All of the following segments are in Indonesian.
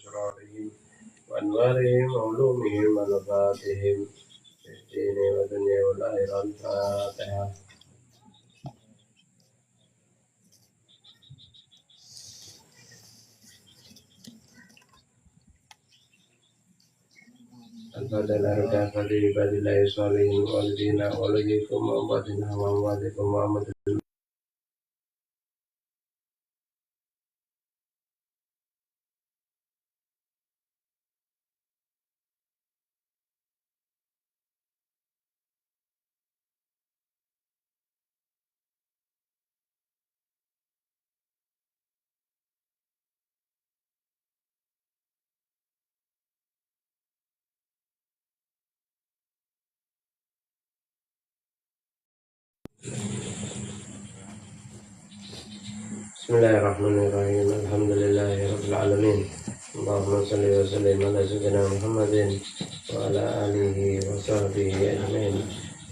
أسرارهم وأنوارهم وعلومهم ونفاتهم في الدين والدنيا والآخرة. الفاتحة. الفاتحة عباد الله الصالحين والدين وليكم وأمواتنا وأمواتكم وأموات. بسم الله الرحمن الرحيم. الحمد لله رب العالمين. اللهم صل وسلم على سيدنا محمد وعلى آله وصحبه أجمعين.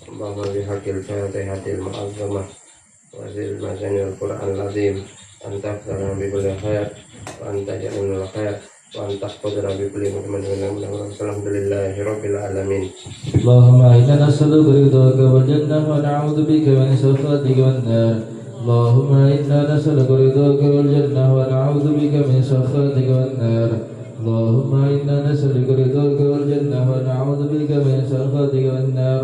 اللهم بحق الفاتحة المعظمة وزل معاني القرآن العظيم أن تغفر بكل خير وأن تجعلنا الخير وأن تحفظنا بكل مؤمن. الحمد لله رب العالمين. اللهم إنا نسألك رضاك والجنة ونعوذ بك من سخطك والنار. اللهم إنا نسألك رضاك والجنة ونعوذ بك من سخطك والنار. اللهم إنا نسألك رضاك والجنة ونعوذ بك من سخطك والنار.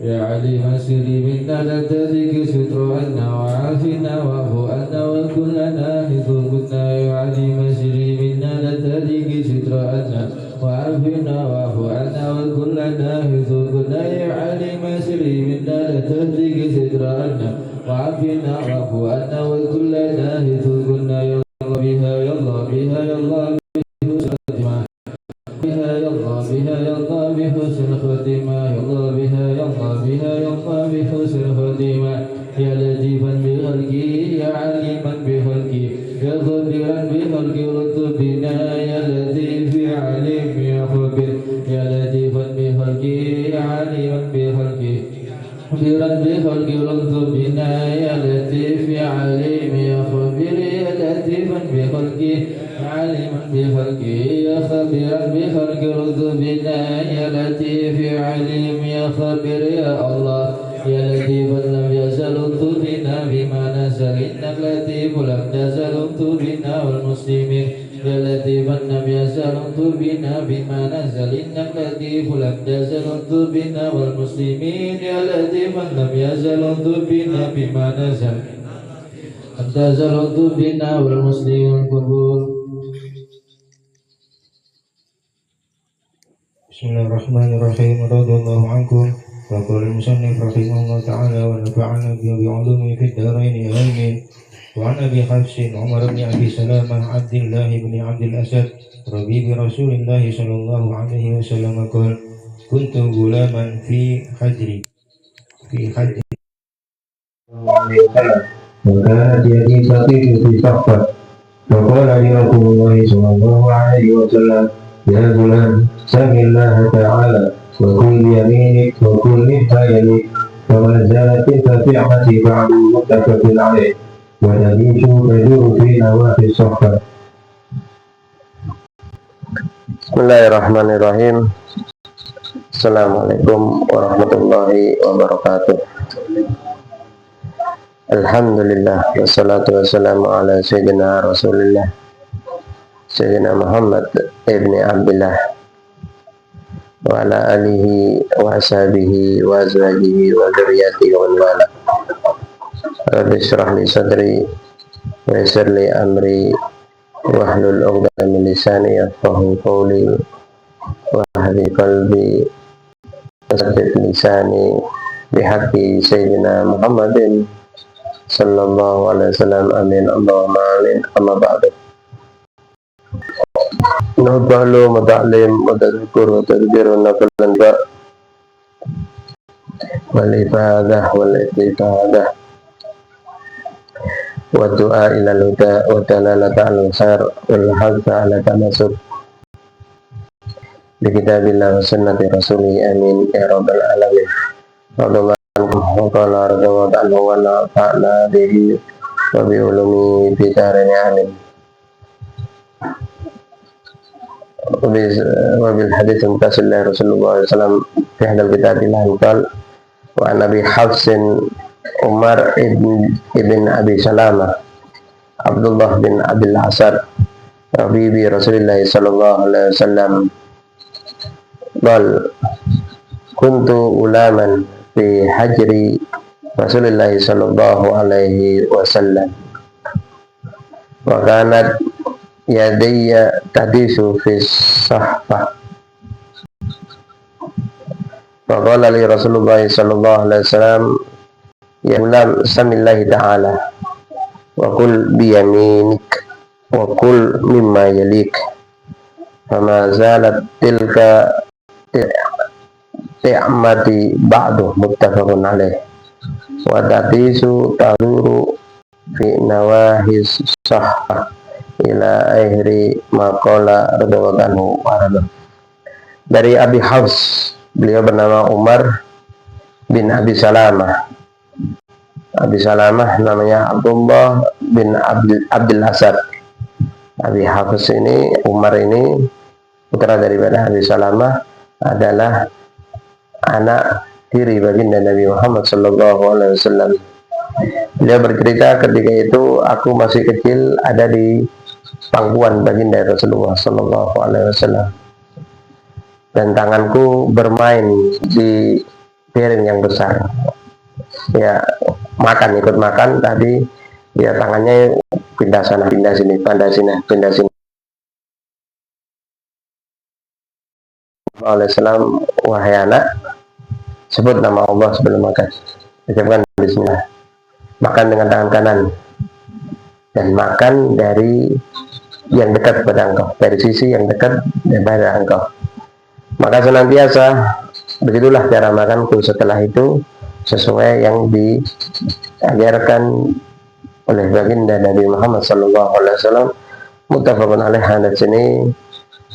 يا عليم سري منا لا تهلك ستر عنا وعافنا واعف عنا وكلنا حيث كنا. يا عليم سري منا لا تهلك ستر عنا وعافنا واعف عنا وكلنا حيث كنا. يا عليم سري منا لا تهلك ستر عنا وعافنا واعف عنا وكلنا حيث كنا. يا الله بها يا الله بها يا الله بها يا الله بها يا الله بحسن الخاتمة. يا الله بها يا الله بها يا الله بحسن الخاتمة. يا لطيفا بخلقه يا عليما بخلقه يا خبيرا بخلقه لطف بنا. يا لطيف يا عليم يا خبير يا لطيفا بخلقه يا عليما بخلقه خبيرا بخلقه لطف بنا. يا لطيف يا عليم يا خبير يا لطيفا بخلقه عليما بخلقه يا خبيرا بخلقه لطف بنا. يا لطيف يا عليم يا خبير يا الله يا لطيفا لم يزل لطف بنا بما نزل إنك لطيف لم تزل لطف بنا والمسلمين. يا لطيفا لم يزل لطف بنا بما نزل إنك لطيف لم تزل لطف بنا والمسلمين. يا لطيفا لم يزل لطف بنا بما نزل لم تزل لطف بنا والمسلمين. قبول. Bismillahirrahmanirrahim. Radhiyallahu ankum wa qala al-musannif rahimahullah ta'ala wa nafa'ana bi ulumi fid dharain amin. Wa an Abi Hafsin Umar bin Abi Salamah Abdullah bin Abdul Asad Rabibi Rasulillah sallallahu alaihi wasallam qala kuntu gulaman fi hajri wa kanat yadi satifu fi safar fa qala li Rasulullah sallallahu alaihi wasallam ya gulam sami Allah ta'ala wa kul yaminik wa kul mimma yalik فما زالت التفعة بعد متفق عليه ونبيت تدور في نواحي الصحة. Bismillahirrahmanirrahim. Assalamualaikum warahmatullahi wabarakatuh. Alhamdulillah wassalatu wassalamu ala sayyidina Rasulillah Sayyidina Muhammad ibni Abdillah wa ala alihi wa ashabihi wa azwajihi wa dzurriyyatihi wa man wala. Rabbi shrah li sadri wa yassir li amri wahlul 'uqdatam min lisani yafqahu qawli wa hadi qalbi wasaddid lisani bihaqqi sayyidina Muhammadin sallallahu alaihi wasallam. Amin. Allahumma amin. Amma ba'du. Nabahlu mata'lim wa tadhkur wa tadbirun nafalan ba wal ibadah wal ibadah wa du'a ila al-huda wa dalalata al-khair wal hadza ala tamasuk bi kitabillah wa sunnati rasulih. Amin ya rabbal alamin. Allahumma wa qala radwa ta'ala wa nafa'na bihi wa bi ulumi bi darin. Amin. wabil hadits muttasil dari Rasulullah SAW fi hadal kitabillah qal wa Nabi Hafsin Umar ibn Abi Salamah Abdullah bin Abil Asad Rabibi Rasulullah sallallahu alaihi wasallam qal kuntu ulaman fi hajri Rasulullah sallallahu alaihi wasallam wa kanat yadayya tadisu fi sahfah wa qala li Rasulullah sallallahu alaihi wasallam ya ulam samillahi ta'ala wa kul biyaminik wa kul mimma yalik fama zalat tilka ti'amati ba'du muttafaqun alaih wa tatisu taduru fi nawahis sahah ila akhiri maqala radhiyallahu anhu. Dari Abi Hafs, beliau bernama Umar bin Abi Salamah. Abi Salamah namanya Abdullah bin Abdul Asad. Abi Hafs ini, Umar ini putra daripada Abi Salamah, adalah anak tiri baginda Nabi Muhammad sallallahu alaihi wasallam. Beliau bercerita ketika itu aku masih kecil ada di pangkuan baginda Rasulullah sallallahu alaihi wasallam dan tanganku bermain di piring yang besar. Ya makan, ikut makan, tapi ya tangannya pindah sana pindah sini, pindah sini, pindah sini. Alaihissalam, wahai anak, sebut nama Allah sebelum makan, ucapkan bismillah, makan dengan tangan kanan dan makan dari yang dekat pada engkau, dari sisi yang dekat daripada engkau. Maka senantiasa begitulah cara makanku setelah itu sesuai yang diajarkan oleh baginda Nabi Muhammad SAW. Muttafaqun alaih. Hadits ini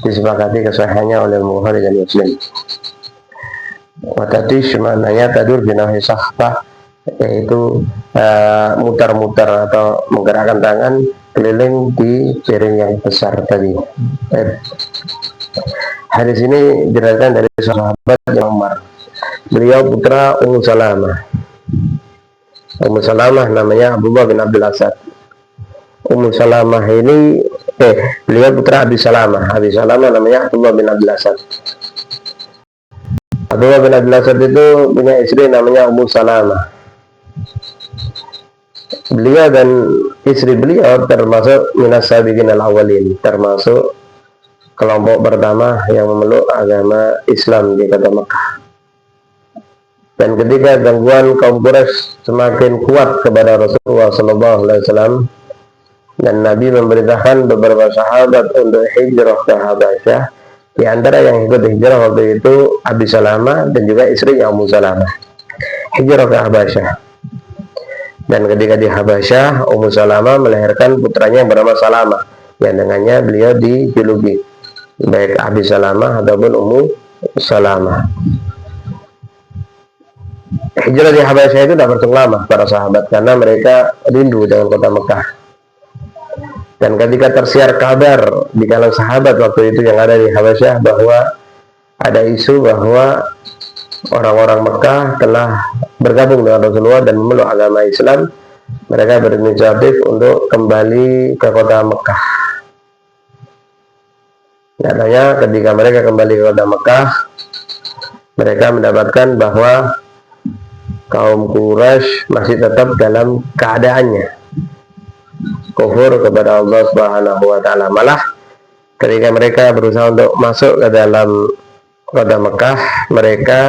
disepakati kesahihannya oleh Bukhari dan Muslim. Watatish maknanya tadur binahi sahfah, yaitu mutar-mutar atau menggerakkan tangan keliling di piring yang besar tadi. Hadis ini diriwayatkan dari sahabat yang Umar. Beliau putra Ummu Salamah. Ummu Salamah namanya Abdullah bin Abdul Asad. Ummu Salamah ini beliau putra Abi Salamah. Abi Salamah namanya Abdullah bin Abdul Asad. Abdullah bin Abdul Asad itu punya istri namanya Ummu Salamah. Beliau dan istri beliau termasuk minas sabiqin al-awwalin, termasuk kelompok pertama yang memeluk agama Islam di kota Mekah. Dan ketika gangguan kaum Quraisy semakin kuat kepada Rasulullah SAW, dan Nabi memerintahkan beberapa sahabat untuk hijrah ke Habasyah. Di antara yang ikut hijrah waktu itu Abi Salamah dan juga istrinya Ummu Salamah. Hijrah ke Habasyah. Dan ketika di Habasyah, Ummu Salamah melahirkan putranya yang bernama Salamah, yang dengannya beliau dijuluki baik Abi Salamah ataupun Ummu Salamah. Hijrah di Habasyah itu tidak berlangsung lama para sahabat karena mereka rindu dengan kota Mekah. Dan ketika tersiar kabar di kalangan sahabat waktu itu yang ada di Habasyah bahwa ada isu bahwa orang-orang Mekah telah bergabung dengan Rasulullah dan memeluk agama Islam, mereka berinisiatif untuk kembali ke kota Mekah. Nyatanya ketika mereka kembali ke kota Mekah, mereka mendapatkan bahwa kaum Quraisy masih tetap dalam keadaannya kufur kepada Allah Subhanahu wa taala. Malah ketika mereka berusaha untuk masuk ke dalam kota Mekah, mereka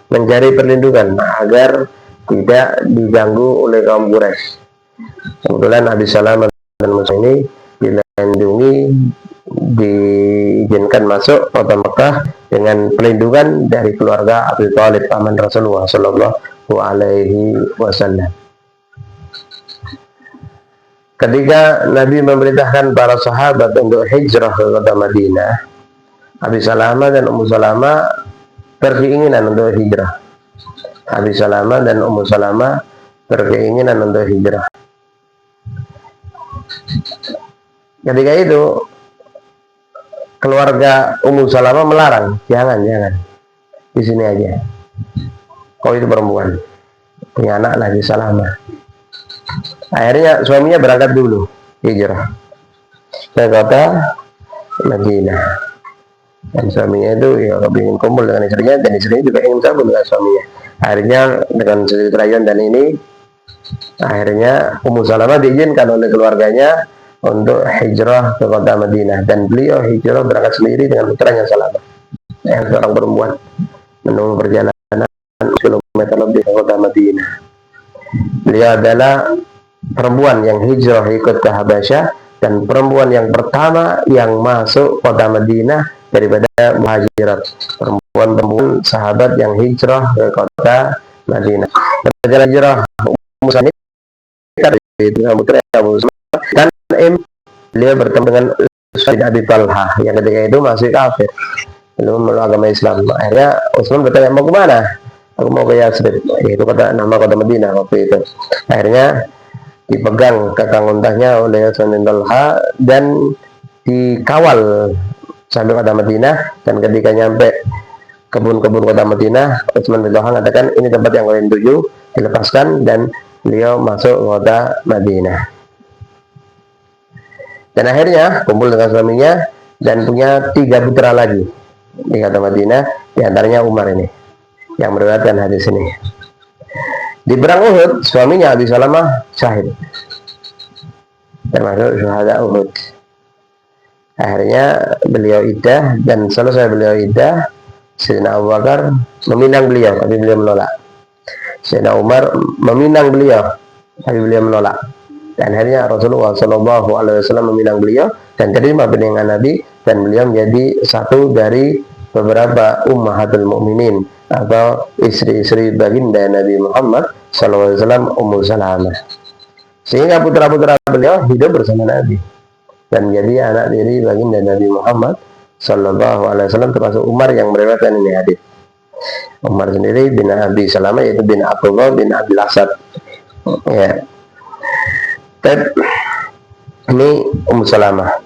mencari perlindungan agar tidak diganggu oleh kaum Quraisy. Kebetulan Abi Salamah dan Musa ini dilindungi, diizinkan masuk kota Mekah dengan perlindungan dari keluarga Abi Thalib, paman Rasulullah Sallallahu Alaihi Wasallam. Ketika Nabi memerintahkan para sahabat untuk hijrah ke kota Madinah, Abi Salamah dan Ummu Salamah berkeinginan untuk hijrah. Abi Salamah dan Ummu Salamah berkeinginan untuk hijrah. Ketika itu keluarga Ummu Salamah melarang, jangan di sini aja. Kau itu perempuan, punya anak lagi Salamah. Akhirnya suaminya berangkat dulu hijrah ke kota Madinah. Dan suaminya itu ya ingin kumpul dengan istrinya, dan istrinya juga ingin kabur dengan suaminya. Akhirnya dengan sedikit rayuan dan ini, akhirnya Ummu Salamah diizinkan oleh keluarganya untuk hijrah ke kota Madinah, dan beliau hijrah berangkat sendiri dengan putranya Salamah, yang seorang perempuan, menempuh perjalanan kilometer lebih ke kota Madinah. Beliau adalah perempuan yang hijrah ikut ke Habasyah, dan perempuan yang pertama yang masuk kota Madinah daripada muhajirat, perempuan sahabat yang hijrah ke kota Madinah. Perjalanan hijrah Ummu Salamah itu putra Abu Salamah, dan beliau bertemu dengan Utsman bin Abi Talha yang ketika itu masih kafir, belum memeluk agama Islam. Akhirnya Utsman bertanya, mau kemana? Aku mau ke Yathrib, yaitu nama kota Madinah waktu itu. Akhirnya dipegang kakang untahnya oleh Utsman bin Talha dan dikawal sampai kota Madinah. Dan ketika nyampe kebun-kebun kota Madinah, Utsman bin Talha mengatakan, ini tempat yang kalian tuju, dilepaskan, dan beliau masuk kota Madinah. Dan akhirnya kumpul dengan suaminya dan punya 3 putra lagi di kota Madinah, diantaranya Umar ini yang meriwayatkan hadis ini. Di perang Uhud, suaminya Abi Salamah syahid, termasuk syuhada Uhud. Akhirnya beliau iddah, dan selesai beliau iddah, Sayyidina Abu Bakar meminang beliau, tapi beliau menolak. Sayyidina Umar meminang beliau, tapi beliau menolak. Dan akhirnya Rasulullah SAW meminang beliau dan terima bimbingan Nabi, dan beliau menjadi satu dari beberapa ummahatul mukminin atau istri-istri baginda Nabi Muhammad SAW, Ummu Salamah. Sehingga putra-putra beliau hidup bersama Nabi dan menjadi anak diri baginda Nabi Muhammad SAW, termasuk Umar yang meriwayatkan ini hadis. Umar sendiri bin Abi Salamah, yaitu bin Abdullah bin Abil Asad. Ya. Ini Ummu Salamah.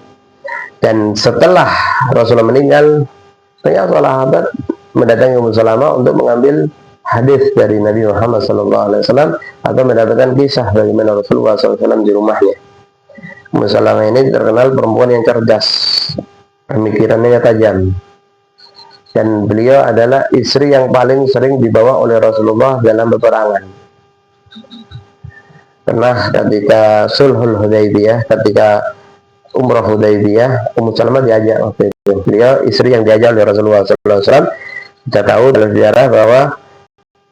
Dan setelah Rasulullah meninggal, banyak sahabat mendatangi Ummu Salamah untuk mengambil hadis dari Nabi Muhammad SAW atau mendapatkan kisah bagaimana Rasulullah SAW di rumahnya. Ummu Salamah ini terkenal perempuan yang cerdas, pemikirannya tajam, dan beliau adalah istri yang paling sering dibawa oleh Rasulullah dalam peperangan. Pernah ketika Sulhul Hudaybiyah, ketika Umrah Hudaybiyah, Ummu Salamah diajak waktu itu. Beliau istri yang diajak oleh Rasulullah SAW. Kita tahu dalam sejarah bahwa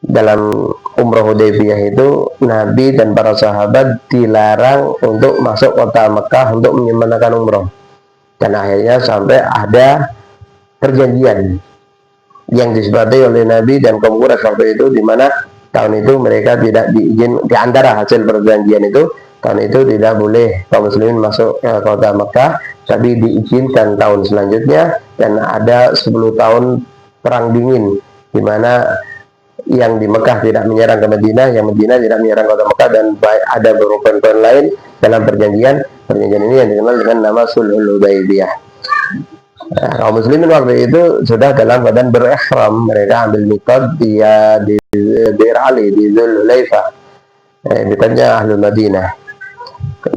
dalam Umrah Hudaybiyah itu Nabi dan para sahabat dilarang untuk masuk kota Mekah untuk menyempurnakan umrah. Dan akhirnya sampai ada perjanjian yang disepakati oleh Nabi dan kaum Quraisy waktu itu, di mana tahun itu mereka tidak diizin, di antara hasil perjanjian itu, tahun itu tidak boleh kaum muslimin masuk ke kota Mekah, tapi diizinkan tahun selanjutnya. Dan ada 10 tahun perang dingin, di mana yang di Mekah tidak menyerang ke Madinah, yang Madinah tidak menyerang kota Mekah, dan ada beberapa poin lain dalam perjanjian ini yang dikenal dengan nama Sulhul Hudaybiyah. Kaum muslimin waktu itu sudah dalam keadaan berikhram, mereka ambil miqat dia di Bir Ali di Dzulhulaifah, miqatnya Ahlul Madinah.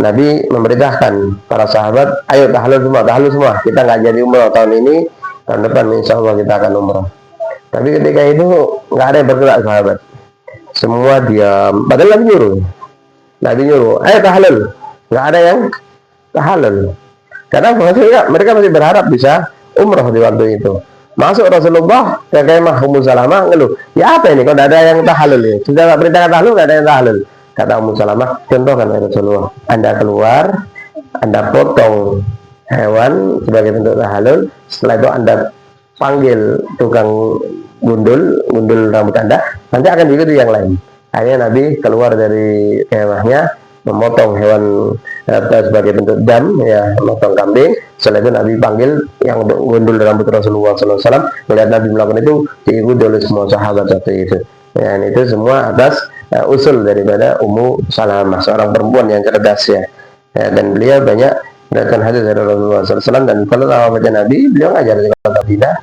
Nabi memerintahkan para sahabat, ayo tahlul semua, kita nggak jadi umrah tahun ini, tahun depan insya Allah kita akan umrah. Tapi ketika itu nggak ada yang bergerak sahabat, semua diam. Padahal Nabi nyuruh, ayo tahlul, nggak ada yang tahlul. Karena mereka masih berharap bisa umroh di waktu itu. Masuk Rasulullah ke kemah Ummu Salamah, ngeluh, ya apa ini, kok tidak ada yang tahlul ya? Sudah nggak perintahkan tahlul, nggak ada yang tahlul. Kata Ummu Salamah, contohkan ya Rasulullah, Anda keluar, Anda potong hewan sebagai bentuk tahlul, setelah itu Anda panggil tukang gundul rambut Anda, nanti akan diikuti yang lain. Akhirnya Nabi keluar dari kemahnya, memotong hewan sebagai bentuk dam, ya, memotong kambing. Setelah itu Nabi panggil yang untuk gundul rambut Rasulullah SAW. Melihat Nabi melakukan itu, diikuti oleh semua sahabat waktu itu. Dan itu semua atas usul daripada Ummu Salamah, seorang perempuan yang cerdas, ya. Dan beliau banyak mendapatkan hadis dari Rasulullah SAW. Dan kalau baca Nabi, beliau ngajar di kota Madinah,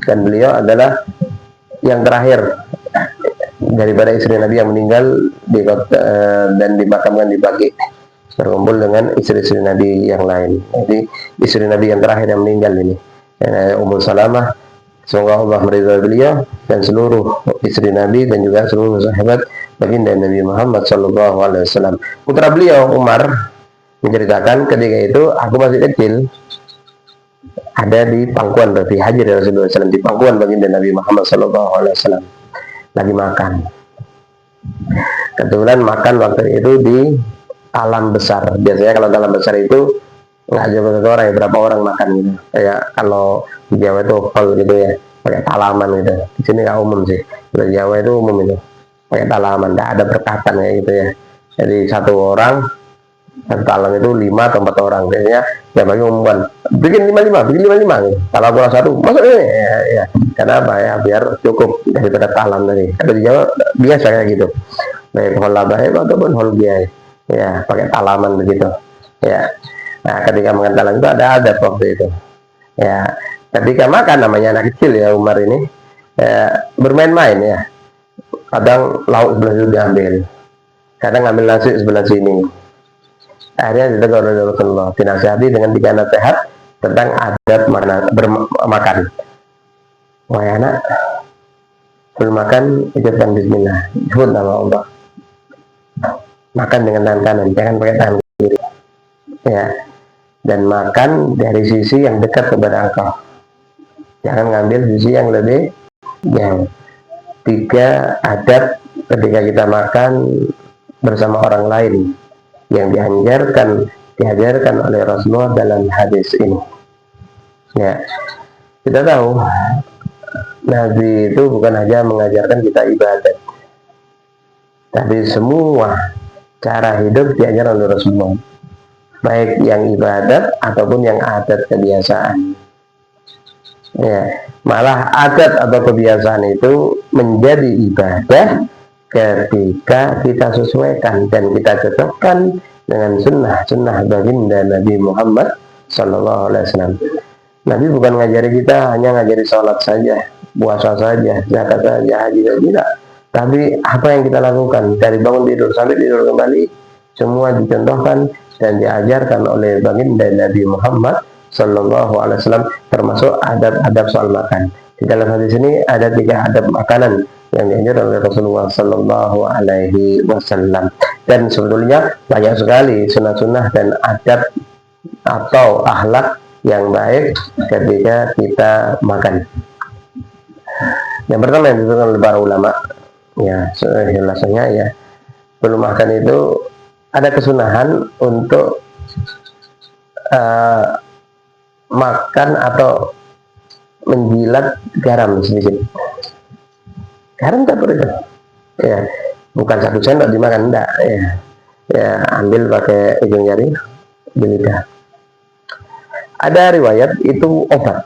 dan beliau adalah yang terakhir daripada istri Nabi yang meninggal di kota, dan dimakamkan di Baqi, berkumpul dengan istri-istri Nabi yang lain. Jadi istri Nabi yang terakhir yang meninggal ini, Ummu Salamah, semoga Allah meridhai beliau dan seluruh istri Nabi dan juga seluruh sahabat baginda Nabi Muhammad SAW. Putra beliau Umar menceritakan ketika itu aku masih kecil, ada di pangkuan, berarti haji dari Rasulullah SAW, di pangkuan baginda Nabi Muhammad SAW, lagi makan. Kebetulan makan waktu itu di alam besar. Biasanya kalau dalam besar itu nggak jauh satu orang ya, berapa orang makan gitu. Kayak kalau di Jawa itu hall gitu ya, pakai talaman gitu. Di sini nggak umum sih. Di Jawa itu umum itu, pakai talaman, nggak ada berkatan kayak gitu ya. Jadi satu orang, satu talang itu 5 atau 4 orang. Biasanya ya bagi umumkan, bikin 5 gitu. Kalau kurang satu, masuk ini ya. Kenapa ya? Biar cukup daripada talang tadi. Kalau di Jawa biasa kayak gitu. Baik hall labaib ataupun hall biaya. Ya, pakai talaman begitu. Ya. Nah, ketika makan talang itu ada adat waktu itu. Ya, ketika makan, namanya anak kecil ya Umar ini, ya, bermain-main ya. Kadang lauk sebelah sini diambil, kadang ngambil nasi sebelah sini. Akhirnya ditegur oleh Rasulullah, dinasihati dengan 3 nasihat tentang adab bermakan. Wahai anak, sebelum makan ucapkan bismillah, sebut nama Allah. Makan dengan tangan kanan, jangan pakai tangan kiri. Ya. Dan makan dari sisi yang dekat kepada engkau, jangan ngambil sisi yang lebih jauh. 3 adab ketika kita makan bersama orang lain yang diajarkan oleh Rasulullah dalam hadis ini. Ya, kita tahu Nabi itu bukan hanya mengajarkan kita ibadat, tapi semua cara hidup diajarkan oleh Rasulullah, baik yang ibadat ataupun yang adat kebiasaan. Ya, malah adat atau kebiasaan itu menjadi ibadah ketika kita sesuaikan dan kita cocokkan dengan sunnah baginda Nabi Muhammad SAW. Nabi bukan ngajari kita hanya ngajari sholat saja, puasa saja, zakat saja, haji saja, tidak. Tapi apa yang kita lakukan dari bangun tidur sampai tidur kembali, semua dicontohkan dan diajarkan oleh baginda Nabi Muhammad SAW, termasuk adab-adab soal makan. Di dalam hadis ini ada 3 adab makanan yang diajarkan oleh Rasulullah SAW. Dan sebetulnya banyak sekali sunnah-sunnah dan adab atau akhlak yang baik ketika kita makan. Yang pertama yang disebutkan oleh para ulama, ya jelasnya ya, belum makan itu ada kesunahan untuk makan atau menjilat garam sedikit. Garam tak perlu, ya, bukan 1 sendok dimakan, enggak, ya ambil pakai ujung jari di lidah. Ada riwayat itu obat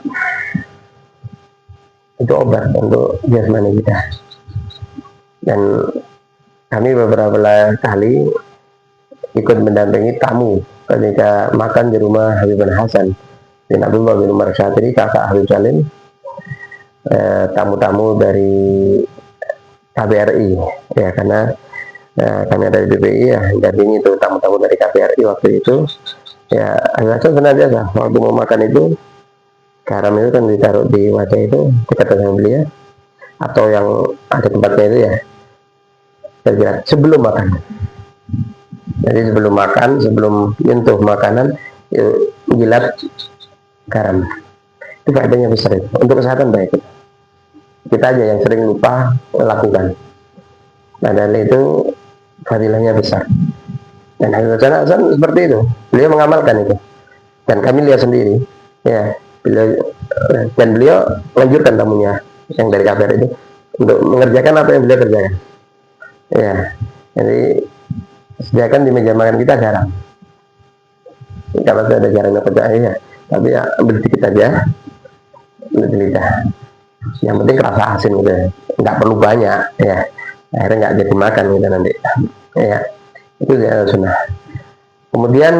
untuk jasmani kita. Dan kami beberapa kali ikut mendampingi tamu ketika makan di rumah Habib bin Hasan bin Abdullah bin Umar Syatiri, kakak Habib Salim, tamu-tamu dari KBRI ya, karena kami ada di BPI ya, dampingi itu tamu-tamu dari KBRI waktu itu ya. Agak benar biasa waktu mau makan itu, garam itu kan ditaruh di wadah itu dekat dengan beliau atau yang ada tempatnya itu ya, kira-kira sebelum makan. Jadi sebelum makan, sebelum nyentuh makanan, jilat garam. Itu faedahnya besar itu. Untuk kesehatan baik. Kita aja yang sering lupa melakukan. Padahal itu fadilahnya besar. Dan Habib Hasan seperti itu. Beliau mengamalkan itu. Dan kami lihat sendiri. Ya, beliau menganjurkan tamunya yang dari KBR itu untuk mengerjakan apa yang beliau kerjakan. Ya, jadi sediakan di meja makan kita garam. Kalau ada garamnya kerja ya, tapi ya ambil sedikit aja, ambil di lidah. Yang penting kerasa asin gitu, nggak perlu banyak ya. Akhirnya nggak jadi makan gitu nanti. Ya, itu ya sunnah. Kemudian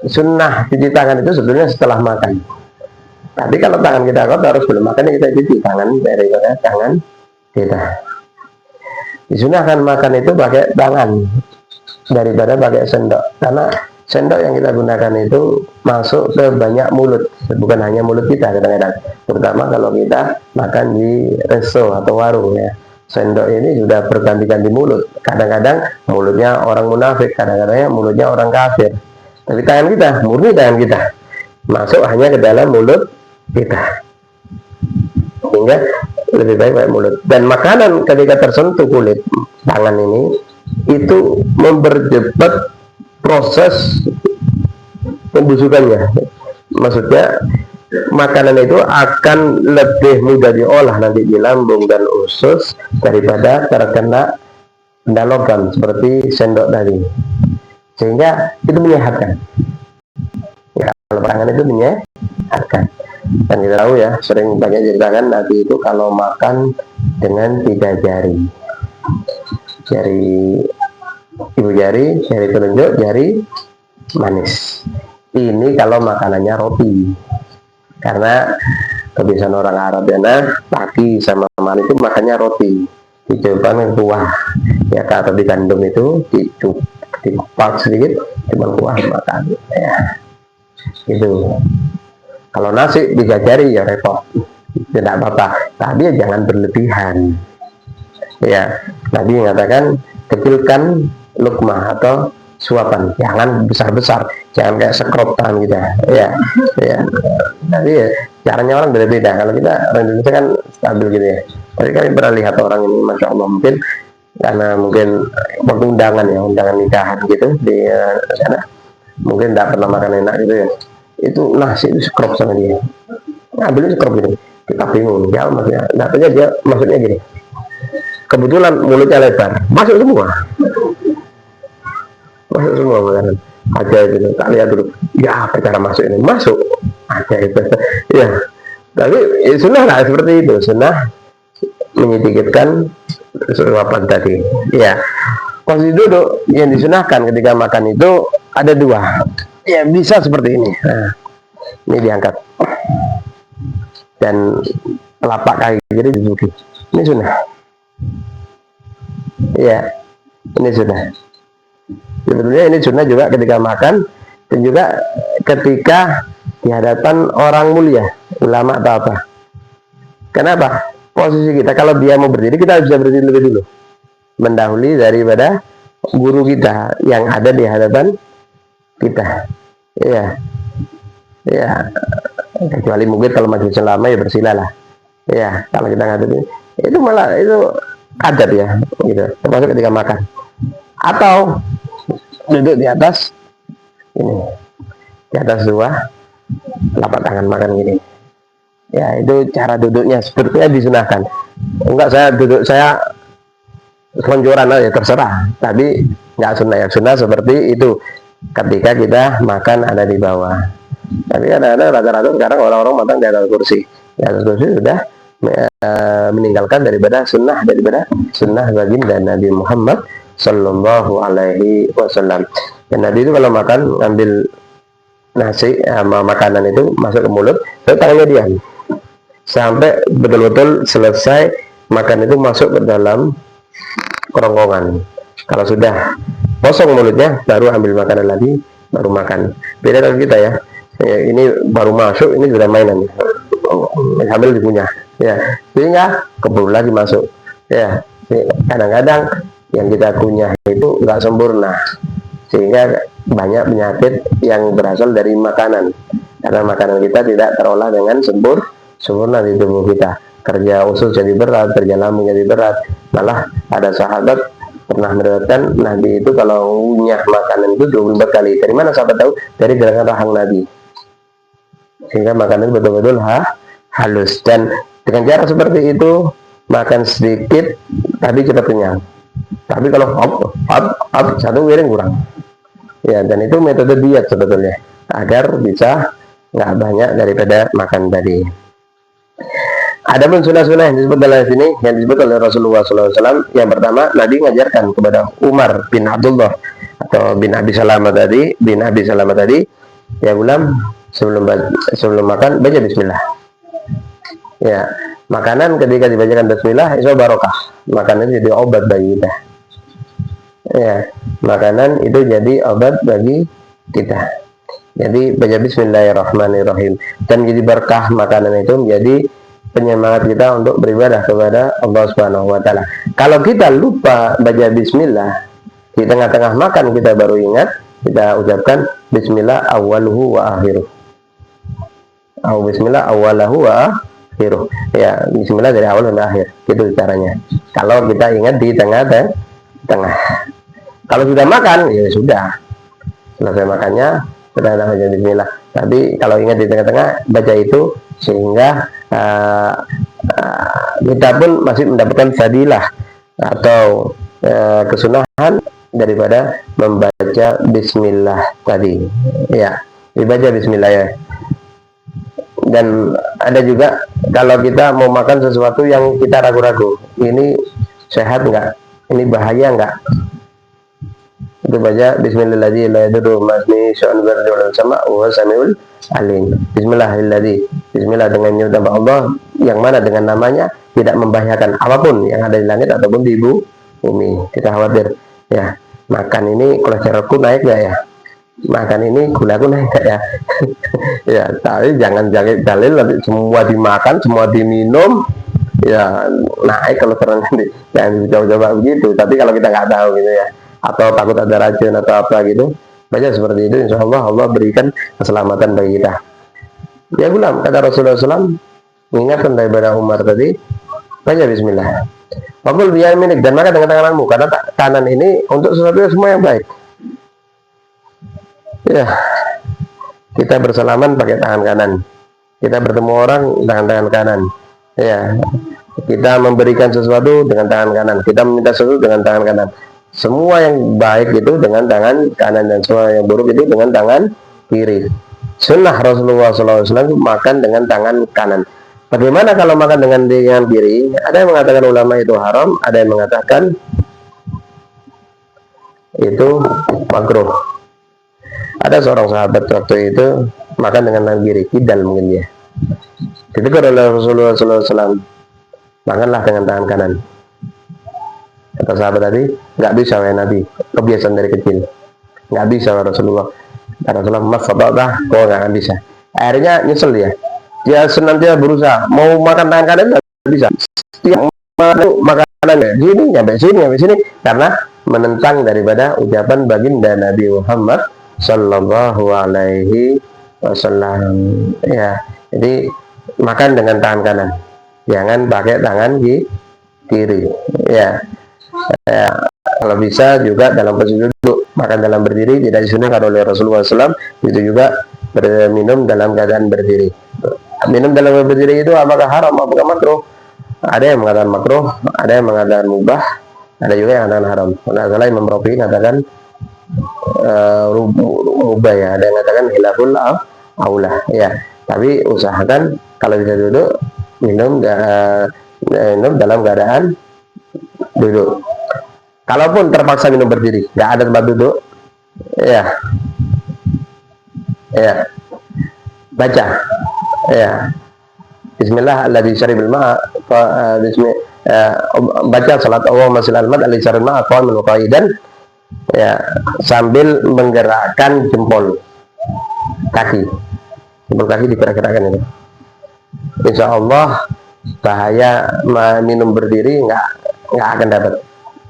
sunnah cuci tangan itu sebetulnya setelah makan. Tapi kalau tangan kita kotor harus belum makan kita cuci tangan daripada tangan kita. Disunahkan makan itu pakai tangan daripada pakai sendok, karena sendok yang kita gunakan itu masuk ke banyak mulut, bukan hanya mulut kita kadang-kadang, terutama kalau kita makan di resto atau warung ya. Sendok ini sudah berganti-ganti mulut, kadang-kadang mulutnya orang munafik, kadang-kadang mulutnya orang kafir. Tapi tangan kita, murni tangan kita, masuk hanya ke dalam mulut kita, sehingga lebih baik pakai mulut. Dan makanan ketika tersentuh kulit tangan ini itu mempercepat proses pembusukannya. Maksudnya makanan itu akan lebih mudah diolah nanti di lambung dan usus daripada terkena benda logam seperti sendok tadi, sehingga itu menyehatkan ya, kalau tangan itu menyehatkan. Dan kita tahu ya, sering banyak ceritakan Nabi itu kalau makan dengan 3 jari, jari ibu jari, jari telunjuk, jari manis. Ini kalau makanannya roti, karena kebiasaan orang Arab ya, pagi sama malam itu makannya roti, dicoba dengan kuah ya, atau di gandum itu dipak sedikit, cuma kuah makan ya, itu. Kalau nasi 3 jari ya repot, tidak apa-apa, tapi ya jangan berlebihan ya. Nabi mengatakan kecilkan lukmah atau suapan, jangan besar-besar, jangan kayak sekrotan kita ya, ya. Tapi ya caranya orang beda-beda. Kalau kita orang Indonesia kan stabil gitu ya, tapi kami pernah lihat orang ini, masya Allah, mungkin karena mungkin waktu undangan ya, undangan nikahan gitu di sana, mungkin tidak pernah makan enak gitu ya, itu nasi itu sekrop sama dia, ngambilnya sekrop gitu, kita bingung ya maksudnya. Datanya dia maksudnya gini, kebetulan mulutnya lebar, masuk semua makanan aja gitu. Tak lihat dulu ya apa cara masuk ini, masuk aja gitu ya. Tapi ya, sunnah lah seperti itu, sunnah menyedikitkan suapan tadi ya. Posisi duduk yang disunahkan ketika makan itu ada 2 ya, bisa seperti ini. Nah, ini diangkat dan telapak kaki kiri duduk, ini sunnah ya, ini sunnah. Sebetulnya ini sunnah juga ketika makan, dan juga ketika di hadapan orang mulia, ulama atau apa. Kenapa? Posisi kita, kalau dia mau berdiri, kita bisa berdiri lebih dulu, mendahului daripada guru kita yang ada di hadapan kita. Iya, ya. Kecuali mungkin kalau majelis lama ya bersilalah. Ya, kalau kita ngadepin itu malah itu adat ya, gitu. Termasuk ketika makan. Atau duduk di atas ini, di atas 2 telapak tangan makan gini ya, itu cara duduknya sebetulnya disunahkan. Enggak saya duduk saya selonjoran aja terserah, tapi nggak sunnah. Yang sunnah seperti itu ketika kita makan ada di bawah. Tapi kadang-kadang rata-rata sekarang orang-orang makan di atas kursi, di atas kursi sudah meninggalkan daripada sunnah baginda Nabi Muhammad Sallallahu Alaihi Wasallam. Dan Nabi itu kalau makan ngambil nasi sama makanan itu masuk ke mulut, tapi tangannya diam sampai betul-betul selesai makan itu masuk ke dalam kerongkongan. Kalau sudah kosong mulutnya, baru ambil makanan lagi, baru makan. Beda dengan kita ya, ini baru masuk, ini sudah mainan sambil dikunyah ya, sehingga keburu lagi masuk ya. Kadang-kadang yang kita kunyah itu nggak sempurna, sehingga banyak penyakit yang berasal dari makanan, karena makanan kita tidak terolah dengan sempurna di tubuh kita. Kerja usus jadi berat, kerja lambung jadi berat. Malah ada sahabat pernah meriwayatkan Nabi itu kalau ngunyah makanan itu 24 kali. Dari mana sahabat tahu? Dari gerakan rahang Nabi, sehingga makanan betul-betul halus. Dan dengan cara seperti itu makan sedikit tapi cepat kenyang. Tapi kalau satu piring kurang ya, dan itu metode diet sebetulnya, agar bisa nggak banyak daripada makan tadi. Adapun sunnah-sunnah yang disebut dalam sini, yang disebut oleh Rasulullah SAW, yang pertama Nabi mengajarkan kepada Umar bin Abdullah atau bin Abi Salamah tadi, Ya gulam, sebelum makan baca bismillah. Ya, makanan ketika dibacakan bismillah itu barokah. Makanan jadi obat bagi kita. Ya, makanan itu jadi obat bagi kita. Jadi baca bismillahirrahmanirrahim dan jadi berkah. Makanan itu menjadi penyemangat kita untuk beribadah kepada Allah Subhanahu wa taala. Kalau kita lupa baca bismillah di tengah-tengah makan, kita baru ingat, kita ucapkan bismillah awaluhu wa akhiruh. Bismillah awalahu wa akhiruh. Ya, bismillah dari awal sampai akhir. Itu caranya. Kalau kita ingat di tengah. Kalau sudah makan, ya sudah. Selesai makannya, sudah baca bismillah. Tapi kalau ingat di tengah-tengah, baca itu sehingga kita pun masih mendapatkan fadilah atau kesunahan daripada membaca bismillah tadi. Ya, dibaca bismillah ya. Dan ada juga kalau kita mau makan sesuatu yang kita ragu-ragu, ini sehat enggak? Ini bahaya enggak? Itu baca bismillahirrahmanirrahim la yadurru ma'asmihi syai'un fil ardi wa la sama wa samiul alim. Bismillahirrahmanirrahim. Bismillah dengan nama Allah yang mana dengan namanya tidak membahayakan apapun yang ada di langit ataupun di bumi. Tidak khawatir. Ya, makan ini kolesterolku naik enggak ya? Makan ini gulaku naik enggak ya? Ya, tapi jangan dalil semua dimakan, semua diminum, ya naik kolesterol nanti. Jangan coba-coba begitu. Tapi kalau kita nggak tahu gitu ya, atau takut ada racun atau apa gitu, baca seperti itu, insya Allah Allah berikan keselamatan bagi kita. Ya gulam, kata Rasulullah SAW, mengingatkan daripada Umar tadi, baca bismillah. Wakul biar milik, dan maka dengan tanganmu, karena kanan ini untuk sesuatu yang semua yang baik. Ya, kita bersalaman pakai tangan kanan, kita bertemu orang dengan tangan kanan. Ya, kita memberikan sesuatu dengan tangan kanan, kita meminta sesuatu dengan tangan kanan. Semua yang baik itu dengan tangan kanan dan semua yang buruk itu dengan tangan kiri. Sunnah Rasulullah SAW makan dengan tangan kanan. Bagaimana kalau makan dengan kiri? Ada yang mengatakan ulama itu haram, ada yang mengatakan itu makruh. Ada seorang sahabat waktu itu makan dengan tangan kiri, kidal mungkin dia. Ditegur oleh Rasulullah SAW, makanlah dengan tangan kanan. Kata sahabat tadi, nggak bisa ya Nabi, kebiasaan dari kecil, nggak bisa Rasulullah. Kata Rasulullah, mas sababah, kok nggak bisa. Akhirnya nyesel dia senantiasa berusaha mau makan tangan kanan nggak bisa. Setiap makanan sini nyampe sini, karena menentang daripada ucapan baginda Nabi Muhammad Sallallahu Alaihi Wasallam. Ya, jadi makan dengan tangan kanan, jangan pakai tangan kiri. Ya. Ya, kalau bisa juga dalam posisi duduk, makan dalam berdiri tidak disunahkan oleh Rasulullah SAW. Itu juga minum dalam keadaan berdiri. Minum dalam berdiri itu apakah haram, apakah makruh? Ada yang mengatakan makruh, ada yang mengatakan mubah, ada juga yang mengatakan haram. Nah, salah Imam Rafi mengatakan mubah ya, ada yang mengatakan hilaful aula ya. Tapi usahakan kalau bisa duduk minum dalam keadaan duduk. Kalaupun terpaksa minum berdiri, nggak ada tempat duduk, ya, baca, ya, Bismillah alladzi syaribil ma'a, baca salat Allahumma shalli ala Muhammad alladzi syaribil ma'a qa'iman wa qa'idan, ya, sambil menggerakkan jempol kaki digerak-gerakkan itu. Insya Allah bahaya minum berdiri nggak akan dapat.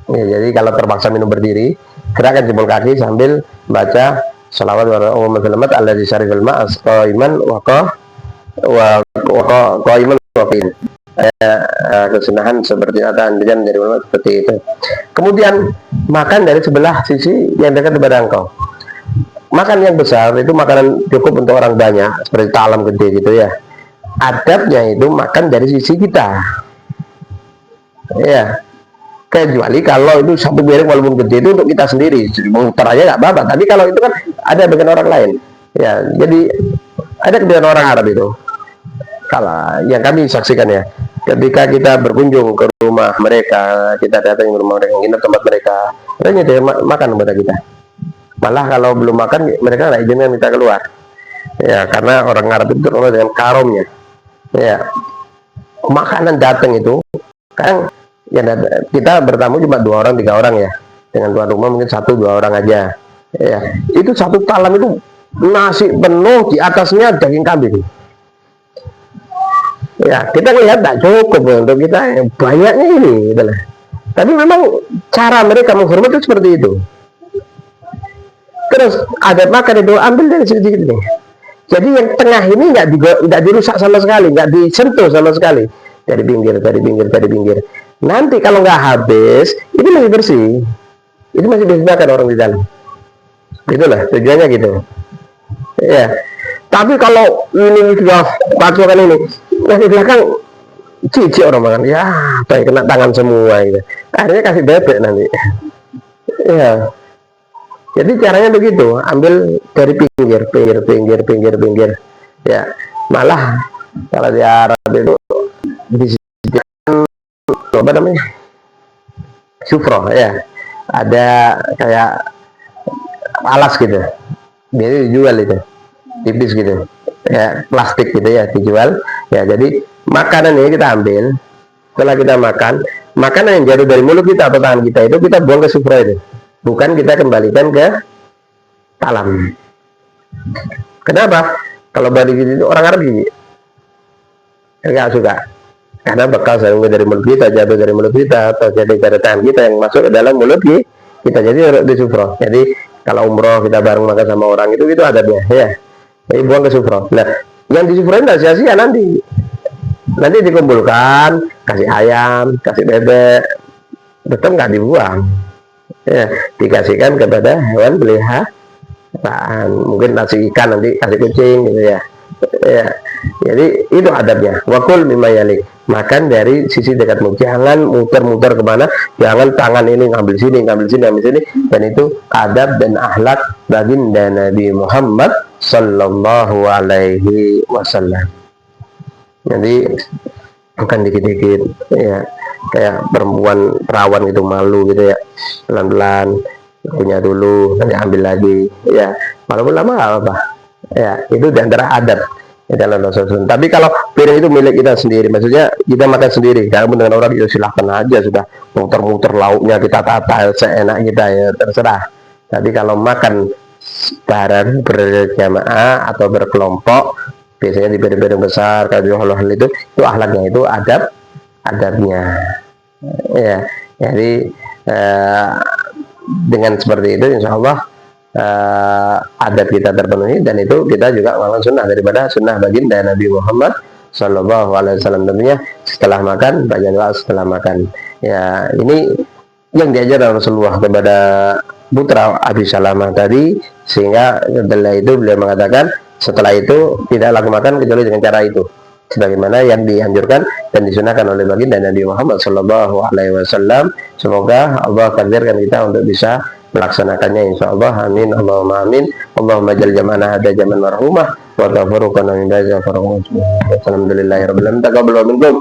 Ya, jadi kalau terpaksa minum berdiri, gerakan jempol kaki sambil baca sholawat Allahumma shalli ala Muhammad alladzi syarifal ma'as qaiman wa qaiman wa qin. Kesunahan seperti ada anjuran dari ulama seperti itu. Kemudian makan dari sebelah sisi yang dekat kepada engkau. Makan yang besar itu makanan cukup untuk orang banyak, seperti talam gede gitu ya. Adabnya itu makan dari sisi kita. Ya. Kecuali kalau itu satu piring walaupun gede itu untuk kita sendiri, muter aja nggak apa-apa. Tapi kalau itu kan ada dengan orang lain, ya. Jadi ada kebiasaan orang Arab itu. Kalau yang kami saksikan ya, ketika kita berkunjung ke rumah mereka, kita datang ke rumah mereka, nginep tempat mereka, mereka dia makan kepada kita. Malah kalau belum makan, mereka nggak izinkan kita keluar. Ya, karena orang Arab itu terkenal dengan karomnya. Ya, makanan datang itu kan ya, kita bertamu cuma 2 orang 3 orang ya, dengan tuan rumah mungkin 1-2 orang aja ya, itu satu talam itu nasi penuh, di atasnya daging kambing ya. Kita lihat tak cukup untuk kita yang banyaknya ini gitu lah. Tapi memang cara mereka menghormati seperti itu. Terus ada makan itu ambil dari sedikit nih. Jadi yang tengah ini nggak dirusak sama sekali, nggak disentuh sama sekali. Dari pinggir. Nanti kalau nggak habis, ini masih bersih. Itu masih bisa makan orang di dalam. Itulah tujuannya gitu. Ya. Tapi kalau ini sudah pasukan ini, nah di belakang cicik orang makan. Ya, baik kena tangan semua gitu. Akhirnya kasih bebek nanti. Ya. Jadi caranya begitu, ambil dari pinggir. Ya, malah kalau di Arab itu disediakan apa namanya? Sufroh ya. Ada kayak alas gitu. Jadi dijual itu. Tipis gitu. Ya, plastik gitu ya, dijual. Ya, jadi makanan ini kita ambil. Setelah kita makan, makanan yang jatuh dari mulut kita atau tangan kita itu kita buang ke sufroh itu. Bukan kita kembalikan ke talam. Kenapa? Kalau balik itu orang Arab gini, nggak suka. Karena bakal sering dari mulut kita, jatuh dari mulut kita, atau jadi dari tangan kita yang masuk ke dalam mulut kita. Jadi di sufroh. Jadi kalau umroh kita bareng makan sama orang itu adabnya, ya. Jadi buang ke sufroh. Nah, yang di sufroh itu sia-sia nanti. Nanti dikumpulkan, kasih ayam, kasih bebek, tetap nggak dibuang. Ya, dikasihkan kepada hewan peliharaan, mungkin nasi ikan, nanti kasih kucing gitu ya. Ya, jadi itu adabnya. Wakul mimma yalik, makan dari sisi dekatmu, jangan muter-muter kemana, jangan tangan ini ngambil sini, dan itu adab dan akhlak baginda Nabi Muhammad Sallallahu Alaihi Wasallam. Jadi bukan dikit-dikit ya, kayak perempuan perawan itu malu gitu ya, pelan-pelan punya dulu, nanti ambil lagi ya, walaupun lama apa ya, itu diantara adab ya dalam Rasulullah. Tapi kalau piring itu milik kita sendiri, maksudnya kita makan sendiri, kalau dengan orang itu silahkan aja, sudah muter-muter lauknya kita tata seenak kita ya, terserah. Tapi kalau makan bareng berjamaah atau berkelompok, biasanya di piring-piring besar kalau hal itu akhlaknya, itu adabnya ya. Jadi dengan seperti itu insya Allah adab kita terpenuhi, dan itu kita juga melakukan sunnah daripada sunnah baginda Nabi Muhammad Sallallahu Alaihi Wasallam. Tentunya setelah makan baca doa setelah makan ya. Ini yang diajar Rasulullah kepada putra Abi Salamah tadi, sehingga setelah itu beliau mengatakan setelah itu tidak laku makan kecuali dengan cara itu, sebagaimana yang dianjurkan dan disunahkan oleh baginda Nabi Muhammad Sallallahu Alaihi Wasallam. Semoga Allah takdirkan kita untuk bisa melaksanakannya insyaallah. Amin Allahumma amin. Allahumma jal jam'ana hada jam'an marhumah wa tafarruqana min ba'da farqana. Alhamdulillahirabbil alamin. Taqabbal minkum